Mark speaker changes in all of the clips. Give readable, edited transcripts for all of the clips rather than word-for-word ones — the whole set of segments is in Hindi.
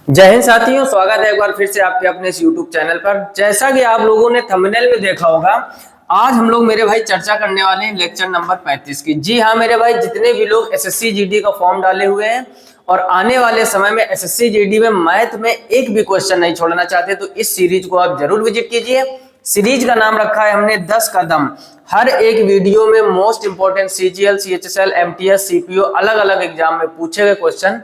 Speaker 1: जय हिंद साथियों, स्वागत है एक बार फिर से आपके अपने इस YouTube चैनल पर। जैसा कि आप लोगों ने थंबनेल में देखा होगा, आज हम लोग मेरे भाई चर्चा करने वाले हैं लेक्चर नंबर 35 की। जी हाँ मेरे भाई, जितने भी लोग एसएससी जीडी का फॉर्म डाले हुए हैं और आने वाले समय में एसएससी जीडी में मैथ में एक भी क्वेश्चन नहीं छोड़ना चाहते, तो इस सीरीज को आप जरूर विजिट कीजिए। सीरीज का नाम रखा है हमने 10 कदम। हर एक वीडियो में most important CGL, CHSL, MTS, CPO अलग अलग एग्जाम में पूछे गए क्वेश्चन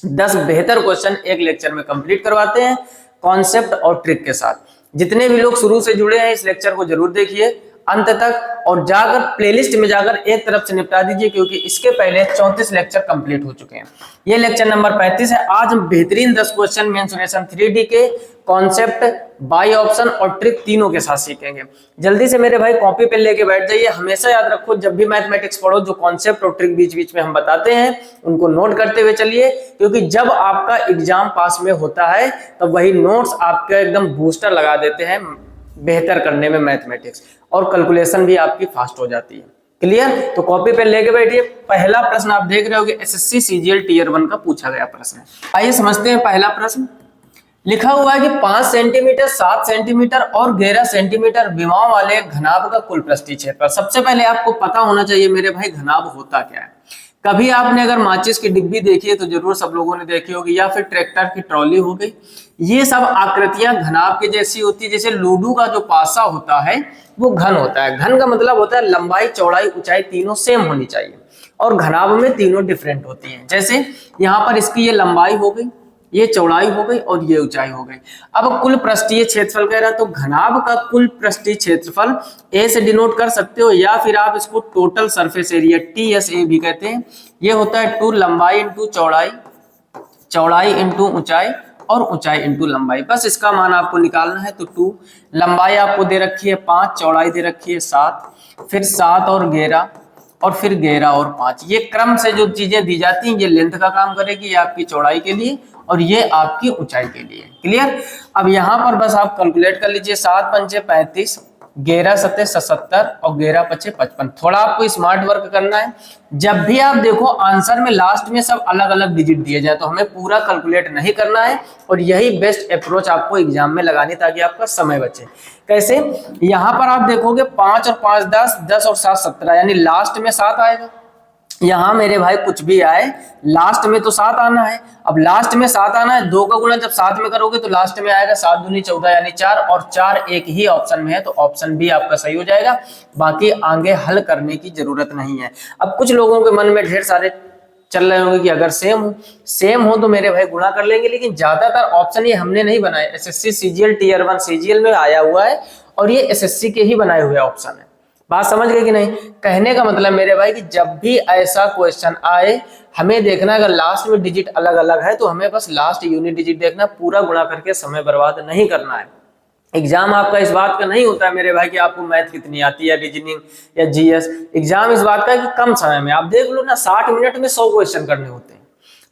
Speaker 1: 10 बेहतर क्वेश्चन एक लेक्चर में कंप्लीट करवाते हैं, कॉन्सेप्ट और ट्रिक के साथ। जितने भी लोग शुरू से जुड़े हैं इस लेक्चर को जरूर देखिए अंत तक, और जाकर प्लेलिस्ट में जाकर एक तरफ से निपटा दीजिए, क्योंकि इसके पहले 34 लेक्चर कंप्लीट हो चुके हैं। ये लेक्चर नंबर 35 है। आज हम बेहतरीन 10 क्वेश्चन मेंसुरेशन 3D के कॉन्सेप्ट, बाई ऑप्शन और ट्रिक तीनों के साथ सीखेंगे। जल्दी से मेरे भाई कॉपी पेन लेके बैठ जाइए। हमेशा याद रखो, जब भी मैथमेटिक्स पढ़ो, जो कॉन्सेप्ट और ट्रिक बीच बीच में हम बताते हैं उनको नोट करते हुए चलिए, क्योंकि जब आपका एग्जाम पास में होता है तो वही नोट्स आपका एकदम बूस्टर लगा देते हैं बेहतर करने में मैथमेटिक्स, और कैलकुलेशन भी आपकी फास्ट हो जाती है। क्लियर? तो कॉपी पेन लेके बैठिए। पहला प्रश्न आप देख रहे होगे, एसएससी सीजीएल टीयर 1 का पूछा गया प्रश्न है। आइए समझते हैं पहला प्रश्न। लिखा हुआ है कि 5 सेंटीमीटर, 7 सेंटीमीटर और 11 सेंटीमीटर विमाओं वाले घनाभ का कुल पृष्ठीय क्षेत्रफल। सबसे पहले आपको पता होना चाहिए मेरे भाई घनाभ होता क्या है। कभी आपने अगर माचिस की डिब्बी देखी है तो जरूर सब लोगों ने देखी होगी, या फिर ट्रैक्टर की ट्रॉली हो गई। ये सब आकृतियां घनाभ के जैसी होती है। जैसे लूडो का जो पासा होता है वो घन होता है। घन का मतलब होता है लंबाई, चौड़ाई, ऊंचाई तीनों सेम होनी चाहिए, और घनाभ में तीनों डिफरेंट होती हैं। जैसे यहाँ पर इसकी ये लंबाई हो गई, ये चौड़ाई हो गई और ये ऊंचाई हो गई। अब कुल पृष्ठीय क्षेत्रफल कह रहा है, तो घनाभ का कुल पृष्ठीय क्षेत्रफल ए से डिनोट कर सकते हो, या फिर आप इसको टोटल सरफेस एरिया TSA भी कहते हैं। ये होता है 2 लंबाई इंटू चौड़ाई, चौड़ाई इंटू ऊंचाई, और ऊंचाई इंटू लंबाई। बस इसका मान आपको निकालना है। तो 2 लंबाई आपको दे रखी है 5, चौड़ाई दे रखी है 7, फिर 7 और 11, और फिर 11 और 5। ये क्रम से जो चीजें दी जाती हैं, ये लेंथ का काम करेगी, ये आपकी चौड़ाई के लिए और ये आपकी ऊंचाई के लिए। क्लियर? अब यहाँ पर बस आप कैलकुलेट कर लीजिए। 7 पंचे 35, 11 सत्ते 77 और 11 पचे 55। थोड़ा आपको स्मार्ट वर्क करना है। जब भी आप देखो आंसर में लास्ट में सब अलग अलग डिजिट दिए जाए तो हमें पूरा कैलकुलेट नहीं करना है, और यही बेस्ट अप्रोच आपको एग्जाम में लगानी, ताकि आपका समय बचे। कैसे? यहाँ पर आप देखोगे 5 और 5 10, 10 और 7 17, यानी लास्ट में 7 आएगा। यहाँ मेरे भाई कुछ भी आए, लास्ट में तो 7 आना है। अब लास्ट में 7 आना है, 2 का गुणा जब 7 में करोगे तो लास्ट में आएगा 7 दूनी 14 यानी 4, और 4 एक ही ऑप्शन में है, तो ऑप्शन भी आपका सही हो जाएगा। बाकी आगे हल करने की जरूरत नहीं है। अब कुछ लोगों के मन में ढेर सारे चल रहे होंगे कि अगर सेम हो तो मेरे भाई गुणा कर लेंगे, लेकिन ज्यादातर ऑप्शन ये हमने नहीं बनाए। एसएससी सीजीएल टीयर 1 सीजीएल में आया हुआ है, और ये एसएससी के ही बनाए हुए ऑप्शन है। बात समझ गए कि नहीं? कहने का मतलब मेरे भाई कि जब भी ऐसा क्वेश्चन आए, हमें देखना अगर लास्ट में डिजिट अलग अलग है तो हमें बस लास्ट यूनिट डिजिट देखना, पूरा गुणा करके समय बर्बाद नहीं करना है। एग्जाम आपका इस बात का नहीं होता है मेरे भाई कि आपको मैथ कितनी आती है, रीजनिंग या जीएस। एग्जाम इस बात का है कि कम समय में, आप देख लो ना 60 मिनट में 100 क्वेश्चन करने होते हैं,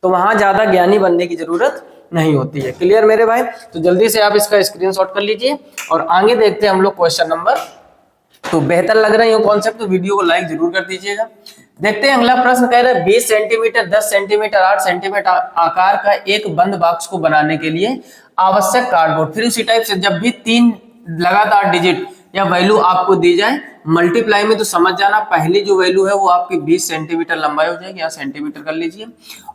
Speaker 1: तो वहां ज्यादा ज्ञानी बनने की जरूरत नहीं होती है। क्लियर मेरे भाई? तो जल्दी से आप इसका स्क्रीनशॉट कर लीजिए और आगे देखते हैं हम लोग क्वेश्चन नंबर। तो बेहतर लग रहा है ये कॉन्सेप्ट, तो वीडियो को लाइक जरूर कर दीजिएगा। देखते हैं अगला प्रश्न। कह रहा है 20 सेंटीमीटर, 10 सेंटीमीटर, 8 सेंटीमीटर आकार का एक बंद बॉक्स को बनाने के लिए आवश्यक कार्डबोर्ड। फिर उसी टाइप से जब भी 3 लगातार डिजिट या वैल्यू आपको दी जाए मल्टीप्लाई में, तो समझ जाना पहली जो वैल्यू है वो आपकी 20 सेंटीमीटर लंबाई हो जाएगी, यहाँ सेंटीमीटर कर लीजिए,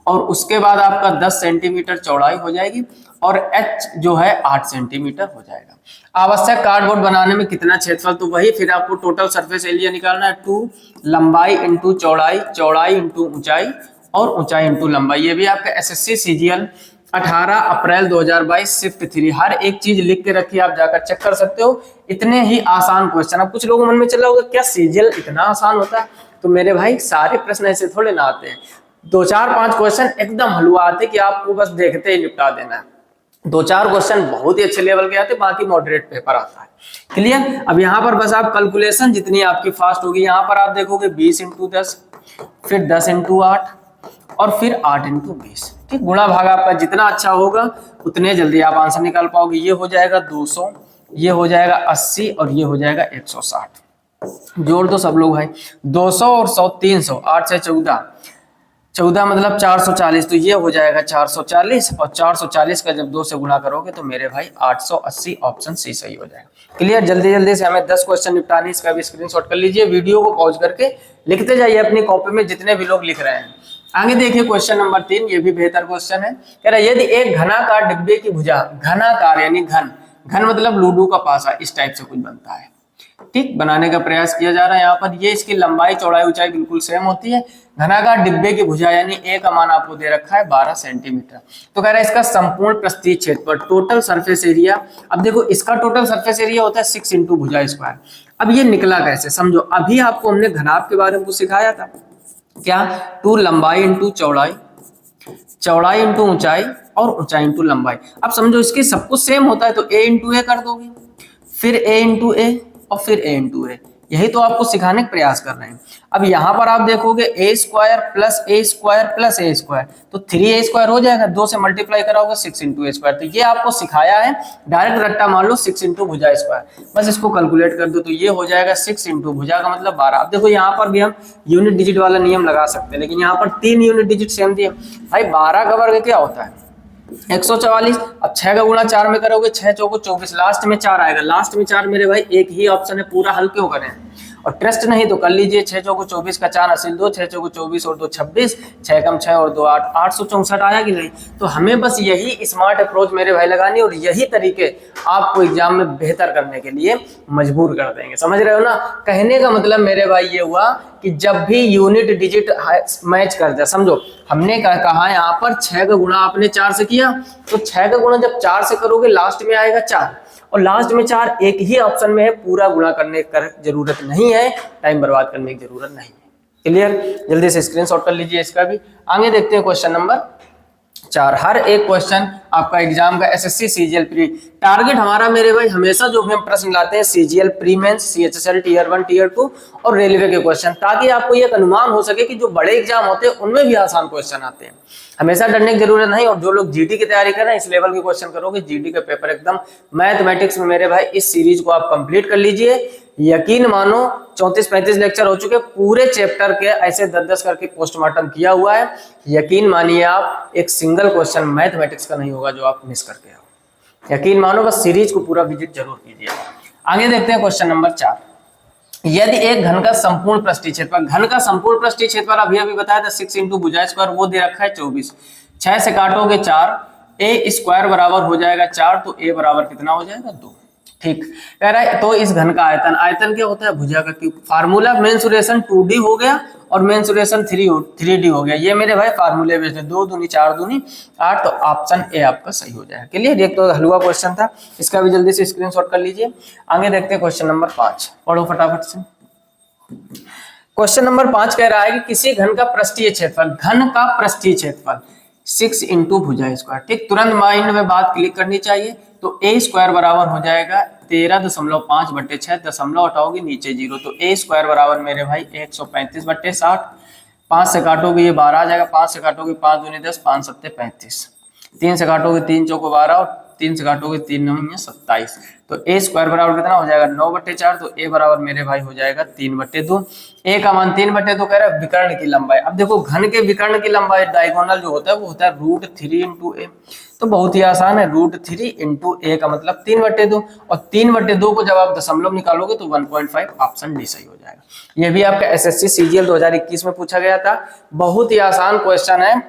Speaker 1: और उसके बाद आपका 10 सेंटीमीटर चौड़ाई हो जाएगी, और h जो है 8 सेंटीमीटर हो जाएगा। आवश्यक कार्डबोर्ड बनाने में कितना क्षेत्रफल, तो वही फिर आपको टोटल सरफेस एरिया निकालना है। 2 लंबाई इंटू चौड़ाई, चौड़ाई इंटू ऊंचाई, और ऊंचाई इंटू लंबाई। ये भी आपका एसएससी सीजीएल 18 अप्रैल 2022 शिफ्ट 3। हर एक चीज लिख के रखिए, आप जाकर चेक कर सकते हो। इतने ही आसान क्वेश्चन। अब कुछ लोगों मन में चला होगा क्या सीजीएल इतना आसान होता है? तो मेरे भाई सारे प्रश्न ऐसे थोड़े ना आते हैं। 2 4 5 क्वेश्चन एकदम हलवा आते कि आपको बस देखते ही निपटा देना है। 2 4 क्वेश्चन बहुत ही अच्छे लेवल के आते, बाकी मॉडरेट पेपर आता है। क्लियर? अब यहाँ पर बस आप कैलकुलेशन जितनी आपकी फास्ट होगी, यहाँ पर आप देखोगे 20 इंटू 10, फिर 10 इंटू 8, और फिर 8 इंटू 20। ठीक, गुणा भाग आपका जितना अच्छा होगा उतने जल्दी आप आंसर निकाल पाओगे। ये हो जाएगा 200, ये हो जाएगा 80, और ये हो जाएगा 160। जोड़ दो सब लोग भाई, 200 और 100 300, 8 से 14, 14 मतलब 440, तो ये हो जाएगा 440, और 440 का जब 2 से गुणा करोगे तो मेरे भाई 880, ऑप्शन सी सही हो जाएगा। क्लियर। जल्दी जल्दी से हमें 10 क्वेश्चन निपटाने, इसका भी स्क्रीनशॉट कर लीजिए, वीडियो को पॉज करके लिखते जाइए अपनी कॉपी में जितने भी लोग लिख रहे हैं। आगे देखिए क्वेश्चन नंबर 3, ये भी बेहतर क्वेश्चन है। कह रहा है यदि एक घनाकार डिब्बे की भुजा, घनाकार यानी घन, घन मतलब लूडो का पासा, इस टाइप से कुछ बनता है, ठीक, बनाने का प्रयास किया जा रहा है यहाँ पर। ये इसकी लंबाई चौड़ाई ऊंचाई बिल्कुल सेम होती है। घनाकार डिब्बे की भुजा यानी ए का मान आपको दे रखा है 12 सेंटीमीटर। तो कह रहा है इसका संपूर्ण प्रस्थीय क्षेत्रफल, टोटल सरफेस एरिया। अब देखो इसका टोटल सरफेस एरिया होता है 6 इंटू भुजा स्क्वायर। अब ये निकला कैसे, समझो। अभी आपको हमने घनाभ के बारे में कुछ सिखाया था, क्या, 2 लंबाई इंटू चौड़ाई, चौड़ाई इंटू ऊंचाई, और ऊंचाई इंटू लंबाई। अब समझो इसकी सब कुछ सेम होता है तो ए इंटू ए कर दोगे, फिर ए इंटू ए, और फिर ए इंटू ए। यही तो आपको सिखाने का प्रयास कर रहे हैं। अब यहाँ पर आप देखोगे ए स्क्वायर प्लस ए स्क्वायर प्लस ए स्क्वायर, तो 3a स्क्वायर हो जाएगा, 2 से मल्टीप्लाई कराओगे 6 इंटू ए स्क्वायर। तो ये आपको सिखाया है, डायरेक्ट रट्टा मान लो 6 इंटू भुजा स्क्वायर, बस इसको कैलकुलेट कर दो तो ये हो जाएगा 6 इंटू भुजा का मतलब 12। अब देखो यहाँ पर भी हम यूनिट डिजिट वाला नियम लगा सकते हैं, लेकिन यहाँ पर 3 यूनिट डिजिट सेम दिए भाई। 12 का वर्ग क्या होता है 144। अब 6 का गुणा 4 में करोगे, 6 चौको 24, लास्ट में 4 आएगा, लास्ट में 4 मेरे भाई एक ही ऑप्शन है, पूरा हल क्यों करें। और ट्रस्ट नहीं तो कर लीजिए, 6 चौको 24 का 4 हासिल 2, 6 चौको 24 और 2 26, 6 कम 6 और 2 8, 864 आया कि नहीं। तो हमें बस यही स्मार्ट अप्रोच मेरे भाई लगानी, और यही तरीके आपको एग्जाम में बेहतर करने के लिए मजबूर कर देंगे, समझ रहे हो ना। कहने का मतलब मेरे भाई ये हुआ कि जब भी यूनिट डिजिट मैच कर जाए, समझो हमने कहा यहाँ पर 6 का गुणा आपने 4 से किया, तो 6 का गुणा जब 4 से करोगे लास्ट में आएगा 4, और लास्ट में 4 एक ही ऑप्शन में है, पूरा गुणा करने की जरूरत नहीं है, टाइम बर्बाद करने की जरूरत नहीं है। क्लियर। जल्दी से स्क्रीनशॉट कर लीजिए इसका भी। आगे देखते हैं क्वेश्चन नंबर 4। हर एक क्वेश्चन आपका एग्जाम का एसएससी सीजीएल प्री, टारगेट हमारा मेरे भाई हमेशा जो भी हम प्रश्न लाते हैं CGL pre mains, CHSL tier 1 tier 2 और रेलवे के क्वेश्चन, ताकि आपको ये अनुमान हो सके कि जो बड़े एग्जाम होते हैं उनमें भी आसान क्वेश्चन आते हैं। हमेशा डरने की जरूरत नहीं। और जो लोग जीडी की तैयारी कर रहे हैं इस लेवल के क्वेश्चन करोगे, जीडी का पेपर एकदम मैथमेटिक्स में मेरे भाई इस सीरीज को आप कंप्लीट कर लीजिए। यकीन मानो 34-35 लेक्चर हो चुके, पूरे चैप्टर के ऐसे 10-10 करके पोस्टमार्टम किया हुआ है। यकीन मानिए आप, एक सिंगल क्वेश्चन मैथमेटिक्स का नहीं होगा जो आप मिस करके आओ। यकीन मानो, बस सीरीज को पूरा विजिट जरूर कीजिए। आगे देखते हैं क्वेश्चन नंबर 4। यदि एक घन का संपूर्ण पृष्ठीय क्षेत्रफल, घन का संपूर्ण पृष्ठीय क्षेत्रफल अभी बताया था 6 इंटू भुजा स्क्वायर, वो दे रखा है 24, 6 से काटोगे 4, ए स्क्वायर बराबर हो जाएगा 4, तो ए बराबर कितना हो जाएगा 2। ठीक कह रहा है। तो इस घन का आयतन, आयतन क्या होता है भुजा का क्यूब। फार्मूला मेंसुरेशन 2D हो गया और मेंसुरेशन 3D हो गया। ये मेरे भाई फार्मूले बेस्ड है, 2 दूनी 4 दूनी 8, तो ऑप्शन ए आपका सही हो जाएगा। क्लियर। ये तो हलवा क्वेश्चन था, इसका भी जल्दी से स्क्रीनशॉट कर लीजिए। आगे देखते हैं क्वेश्चन नंबर 5, पढ़ो फटाफट से। क्वेश्चन नंबर 5 कह रहा है कि किसी घन का पृष्ठीय क्षेत्रफल, घन का पृष्ठीय क्षेत्रफल 6 इंटू भुजा स्क्वायर। ठीक, तुरंत माइंड में बात क्लिक करनी चाहिए। तो ए स्क्वायर बराबर हो जाएगा 13.5/6, दशमलव हटाओगे नीचे 0, तो ए स्क्वायर बराबर मेरे भाई 135/60। 5 से काटोगे ये 12 आ जाएगा, 5 से काटोगे 5 दूनी 10, 5 सत्ते 35, 3 से काटोगे 3 चौको 12 और 3 से काटोगे 3 9 27, तो ए स्क्वायर बराबर कितना हो जाएगा 9/4, तो ए बराबर मेरे भाई हो जाएगा 3/2। ए का मान 3/2 कह रहा है विकर्ण की लंबाई। अब देखो घन के विकर्ण की लंबाई डायगोनल जो होता है वो होता है √3 इंटू ए, तो बहुत ही आसान है, √3 इंटू ए का मतलब 3/2, और 3/2 को जब आप दशमलव निकालोगे तो 1.5, ऑप्शन डी सही हो जाएगा। ये भी आपका एसएससी सीजीएल 2021 में पूछा गया था। बहुत ही आसान क्वेश्चन है,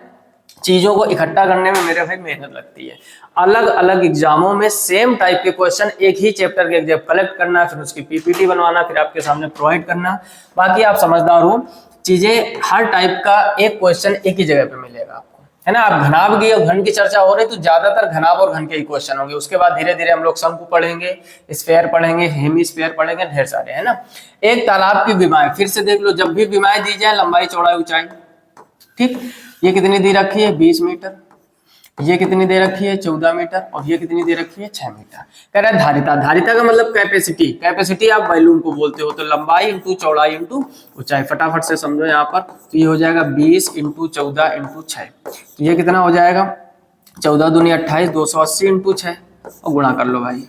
Speaker 1: चीजों को इकट्ठा करने में मेरे भाई मेहनत लगती है। अलग अलग एग्जामों में सेम टाइप के क्वेश्चन एक ही चैप्टर के एग्जाम कलेक्ट करना, फिर उसकी पीपीटी बनवाना, फिर आपके सामने प्रोवाइड करना। बाकी आप समझदार हो, चीजें हर टाइप का एक क्वेश्चन एक ही जगह पे मिलेगा आपको, है ना। आप घनाभ की और घन की चर्चा हो रही तो ज्यादातर घनाभ और घन के ही क्वेश्चन होंगे। उसके बाद धीरे धीरे हम लोग शंकु पढ़ेंगे, स्फेयर पढ़ेंगे, हेमिस्फेयर पढ़ेंगे, ढेर सारे, है ना। एक तालाब की विमाएं फिर से देख लो, जब भी विमाएं दी जाए लंबाई चौड़ाई ऊंचाई, ठीक। ये कितनी दे रखी है 20 मीटर, ये कितनी दे रखी है 14 मीटर, और ये कितनी दे रखी है 6 मीटर। कह रहा है धारिता, धारिता का मतलब कैपेसिटी, कैपेसिटी आप वॉल्यूम को बोलते हो, तो लंबाई इंटू चौड़ाई इंटू ऊंचाई। फटाफट से समझो यहाँ पर, तो ये हो जाएगा 20 इंटू 14 इंटू 6, तो ये कितना हो जाएगा 14 दूनी 28, 280 इंटू 6, और गुणा कर लो भाई।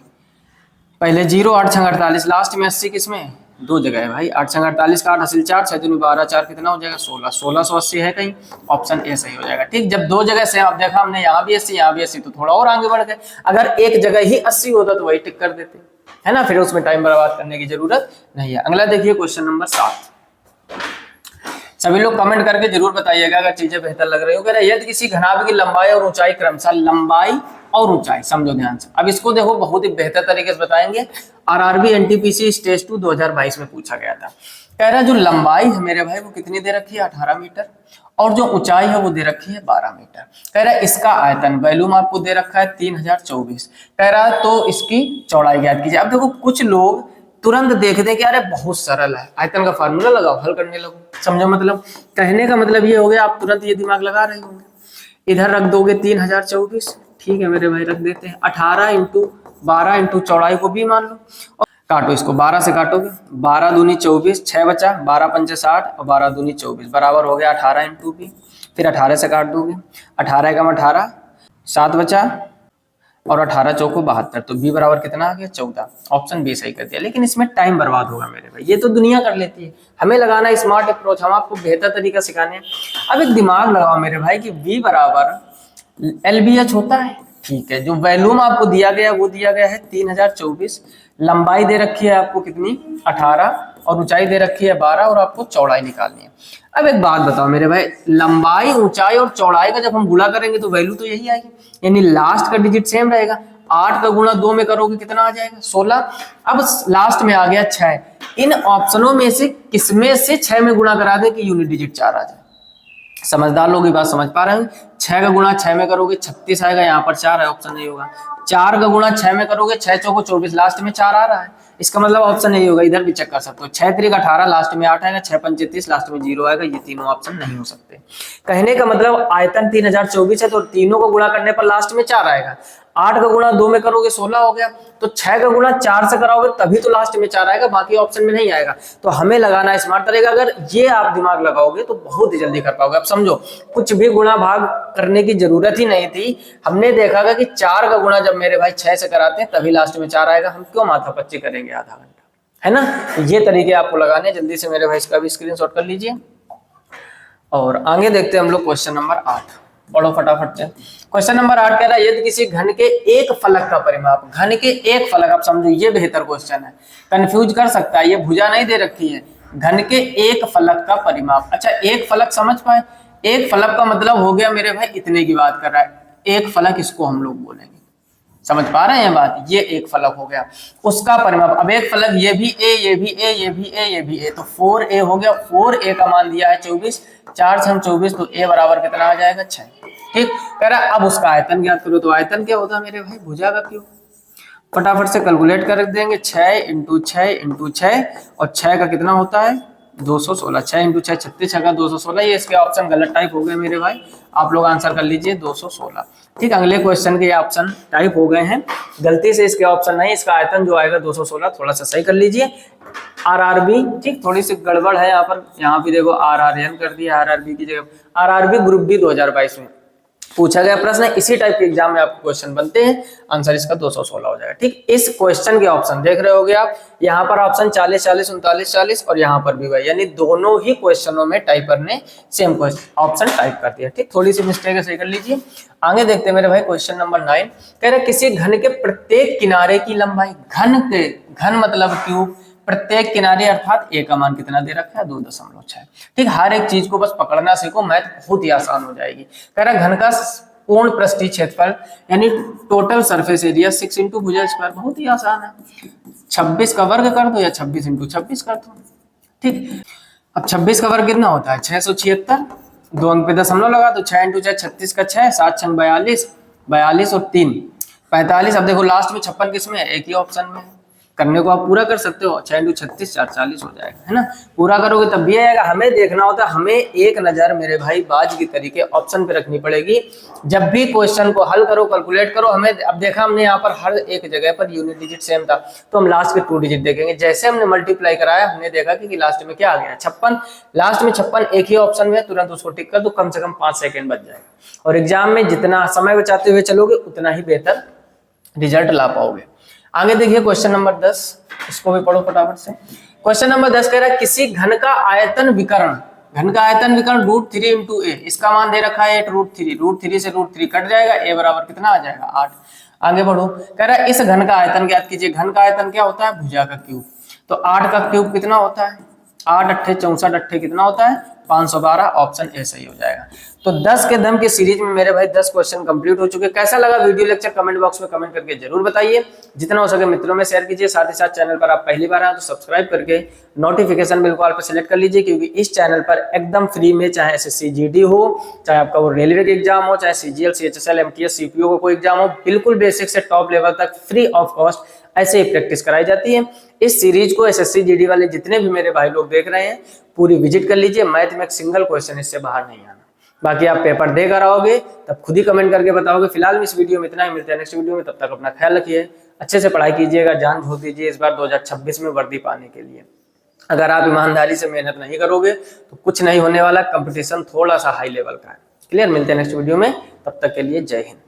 Speaker 1: पहले 0 8 6 48, लास्ट में 80 किसमें दो जगह है भाई, 8 संग 48 का 8 हासिल 4, 6 दूनी 12, 4 कितना हो जाएगा 16, 1680 है कहीं, ऑप्शन ए सही हो जाएगा। ठीक, जब दो जगह से आप देखा हमने यहाँ भी 80 यहाँ भी 80 तो थोड़ा और आगे बढ़ गए, अगर एक जगह ही 80 होता तो वही टिक कर देते, है ना, फिर उसमें टाइम बर्बाद करने की जरूरत नहीं है। अगला देखिए क्वेश्चन नंबर 7। सभी लोग कमेंट करके जरूर बताइएगा अगर चीजें बेहतर लग रही हो। कह रहा है यदि किसी घनाभ की लंबाई और ऊंचाई क्रमशः, लंबाई और ऊंचाई समझो ध्यान से, अब इसको देखो बहुत ही बेहतर तरीके से बताएंगे। आरआरबी एनटीपीसी स्टेज 2 2022 में पूछा गया था। कह रहा है जो लंबाई है मेरे भाई वो कितनी दे रखी है 18 मीटर, और जो ऊंचाई है वो दे रखी है 12 मीटर। कह रहा है इसका आयतन वॉल्यूम आपको दे रखा है 3024। कह रहा है तो इसकी चौड़ाई ज्ञात कीजिए। अब देखो कुछ लोग तुरंत देखते कि अरे बहुत सरल है, आयतन का फार्मूला लगाओ हल करने लगो, समझो मतलब, कहने का मतलब ये हो गया आप तुरंत ये दिमाग लगा रहे होंगे। इधर रख दोगे 3024, ठीक है मेरे भाई रख देते हैं, 18 इंटू 12 इंटू चौड़ाई को भी मान लो, और काटो इसको 12 से काटोगे, 12 दूनी 24, 6 बचा, 12 पंचे 60 और 12 दूनी 24 बराबर हो गया 18 इंटू बी। फिर 18 से काट दोगे, 18 एकम 18, 7 बचा और 18 चौको 72, तो बी बराबर कितना आ गया 14। ऑप्शन बी सही कर दिया, लेकिन इसमें टाइम बर्बाद होगा मेरे भाई, ये तो दुनिया कर लेती है, हमें लगाना स्मार्ट अप्रोच, हम आपको बेहतर तरीका सिखाने हैं। अब एक दिमाग लगाओ मेरे भाई कि बी बराबर LBH होता है, ठीक है, जो वॉल्यूम आपको दिया गया वो दिया गया है 3024, लंबाई दे रखी है आपको कितनी 18 और ऊंचाई दे रखी है 12 और आपको चौड़ाई निकालनी है। अब एक बात बताओ मेरे भाई, लंबाई ऊंचाई और चौड़ाई का जब हम गुणा करेंगे तो वैल्यू तो यही आएगी, यानी लास्ट का डिजिट सेम रहेगा। 8 का गुणा 2 में करोगे कितना आ जाएगा 16। अब लास्ट में आ गया 6, इन ऑप्शनों में से किसमें से 6 में गुणा करा दे कि यूनिट डिजिट 4 आ जाए। समझदार लोग ये बात समझ पा रहे हैं, 6 का गुणा 6 में करोगे 36 आएगा, यहाँ पर 4 है, ऑप्शन नहीं होगा। 4 का गुणा 6 में करोगे 6 चौको 24, लास्ट में 4 आ रहा है, इसका मतलब ऑप्शन नहीं होगा। इधर भी चेक कर सकते हो, 6 3 18 लास्ट में 8 आएगा, 6 पंचे 30 लास्ट में 0 आएगा, ये तीनों ऑप्शन नहीं हो सकते। कहने का मतलब आयतन 3024 है तो तीनों को गुणा करने पर लास्ट में 4 आएगा। 8 का गुणा 2 में करोगे 16 हो गया, तो 6 का गुणा 4 से कराओगे तभी तो लास्ट में 4 आएगा, बाकी ऑप्शन में नहीं आएगा। तो हमें लगाना स्मार्ट तरीका, अगर ये आप दिमाग लगाओगे तो बहुत ही जल्दी कर पाओगे। अब समझो कुछ भी गुणा भाग करने की जरूरत ही नहीं थी, हमने देखा कि 4 का गुणा जब मेरे भाई 6 से कराते हैं तभी लास्ट में 4 आएगा, हम क्यों माथापच्ची करेंगे आधा घंटा, है ना। ये तरीके आपको लगाने, जल्दी से मेरे भाई इसका भी स्क्रीनशॉट कर लीजिए। और आगे देखते हैं हम लोग क्वेश्चन नंबर 8, पढ़ो फटाफट से। क्वेश्चन नंबर 8 कह रहा है यदि किसी घन के एक फलक का परिमाप, घन के एक फलक, आप समझो ये बेहतर क्वेश्चन है, कंफ्यूज कर सकता है, ये भुजा नहीं दे रखी है, घन के एक फलक का परिमाप। अच्छा एक फलक समझ पाए, एक फलक का मतलब हो गया मेरे भाई इतने की बात कर रहा है, एक फलक इसको हम लोग बोलेंगे, समझ पा रहे हैं बात, ये एक फलक हो गया, उसका परिमाप। अब एक फलक ये भी ए, ये भी ए, ये भी ए, ये भी ए, तो 4a हो गया, 4a का मान दिया है 24, 4 छंग 24, तो a बराबर कितना आ जाएगा 6। ठीक, कह रहा अब उसका आयतन ज्ञात करो, तो आयतन क्या होता है मेरे भाई भुजा का क्यूब, फटाफट से कैलकुलेट कर देंगे, 6 इंटू 6 इंटू 6, और 6 का कितना होता है 216, 6 इंटू 6 36, 6 का 216, ये इसके ऑप्शन गलत टाइप हो गए मेरे भाई, आप लोग आंसर कर लीजिए 216। ठीक, अगले क्वेश्चन के ऑप्शन टाइप हो गए हैं, गलती से इसके ऑप्शन नहीं, इसका आयतन जो आएगा 216, थोड़ा सा सही कर लीजिए। आरआरबी, ठीक थोड़ी सी गड़बड़ है यहाँ पर, यहाँ भी देखो आरआरएन कर दिया, आरआरबी की जगह आरआरबी ग्रुप डी 2022 में पूछा गया प्रश्न, इसी टाइप के एग्जाम में आपको क्वेश्चन बनते हैं, आंसर इसका 216 हो जाएगा। ठीक, इस क्वेश्चन के ऑप्शन देख रहे होगे आप, यहाँ पर ऑप्शन 40 40 39 40 और यहाँ पर भी वही, यानी दोनों ही क्वेश्चनों में टाइपर ने सेम ऑप्शन टाइप कर दिया। ठीक, थोड़ी सी मिस्टेक है, सही कर लीजिए। आगे देखते हैं मेरे भाई क्वेश्चन नंबर 9, कह रहे किसी घन के प्रत्येक किनारे की लंबाई, घन के, घन मतलब क्यूब, प्रत्येक किनारे अर्थात ए का मान कितना दे रखा है 2.6। ठीक, हर एक चीज को बस पकड़ना सीखो, मैथ बहुत ही आसान हो जाएगी। कह रहा घन का पूर्ण पृष्ठीय क्षेत्रफल यानी टोटल सरफेस एरिया 6 इंटू भुजा स्क्वायर, बहुत ही आसान है, 26 का वर्ग कर दो या 26 इंटू 26 कर दो। ठीक, अब 26 का वर्ग कितना होता है 676, 2 अंक पे दशमलव लगा दो, 6 इंटू 6 36 का 6, 7 छंग 42, 42 और 3 45। अब देखो लास्ट में 56 किसमें है, एक ही ऑप्शन में, करने को आप पूरा कर सकते हो, 6 इंटू 36 4 40 हो जाएगा, है ना, पूरा करोगे तब भी आएगा। हमें देखना होता है, हमें एक नजर मेरे भाई बाज की तरीके ऑप्शन पे रखनी पड़ेगी, जब भी क्वेश्चन को हल करो कैलकुलेट करो। हमें अब देखा हमने यहाँ पर हर एक जगह पर यूनिट डिजिट सेम था, तो हम लास्ट के 2 डिजिट देखेंगे, जैसे हमने मल्टीप्लाई कराया हमने देखा कि लास्ट में क्या आ गया 56, लास्ट में 56 एक ही ऑप्शन में, तुरंत उसको टिक कर दो, कम से कम 5 सेकेंड बच जाएगा, और एग्जाम में जितना समय बचाते हुए चलोगे उतना ही बेहतर रिजल्ट ला पाओगे। आगे देखिए क्वेश्चन नंबर 10, इसको भी पढ़ो फटाफट से। क्वेश्चन नंबर 10 कह रहा है किसी घन का आयतन विकर्ण, घन का आयतन विकर्ण √3 इंटू ए, इसका मान दे रखा है √3 से √3 कट जाएगा, ए बराबर कितना आ जाएगा 8। आगे बढ़ो, कह रहा है इस घन का आयतन ज्ञात कीजिए। घन का आयतन क्या होता है? भुजा का क्यूब। तो 8 का क्यूब कितना होता है? 8 अट्ठे 64 अट्ठे कितना होता है? 512। ऑप्शन ए सही हो जाएगा। तो 10 के दम की सीरीज में मेरे भाई 10 क्वेश्चन कंप्लीट हो चुके। कैसा लगा वीडियो लेक्चर कमेंट बॉक्स में कमेंट करके जरूर बताइए। जितना हो सके मित्रों में शेयर कीजिए। साथ ही साथ चैनल पर आप पहली बार आए तो सब्सक्राइब करके नोटिफिकेशन बिल को ऑल पर सेलेक्ट कर लीजिए, क्योंकि इस चैनल पर एकदम फ्री में चाहे एसएससी जीडी हो, चाहे आपका वो रेलवे का एग्जाम हो, चाहे सीजीएल सीएचएसएल एमटीएस सीपीओ का कोई एग्जाम हो, बिल्कुल बेसिक से टॉप लेवल तक फ्री ऑफ कॉस्ट ऐसे ही प्रैक्टिस कराई जाती है। इस सीरीज को एसएससी जीडी वाले जितने भी मेरे भाई लोग देख रहे हैं पूरी विजिट कर लीजिए। मैथ में एक सिंगल क्वेश्चन इससे बाहर नहीं आना। बाकी आप पेपर देकर आओगे तब खुद ही कमेंट करके बताओगे। फिलहाल इस वीडियो में इतना ही, मिलते हैं नेक्स्ट वीडियो में। तब तक अपना ख्याल रखिए, अच्छे से पढ़ाई कीजिएगा, जान झोंक दीजिए इस बार 2026 में वर्दी पाने के लिए। अगर आप ईमानदारी से मेहनत नहीं करोगे तो कुछ नहीं होने वाला। कंपटीशन थोड़ा सा हाई लेवल का है। क्लियर? मिलते हैं नेक्स्ट वीडियो में, तब तक के लिए जय हिंद।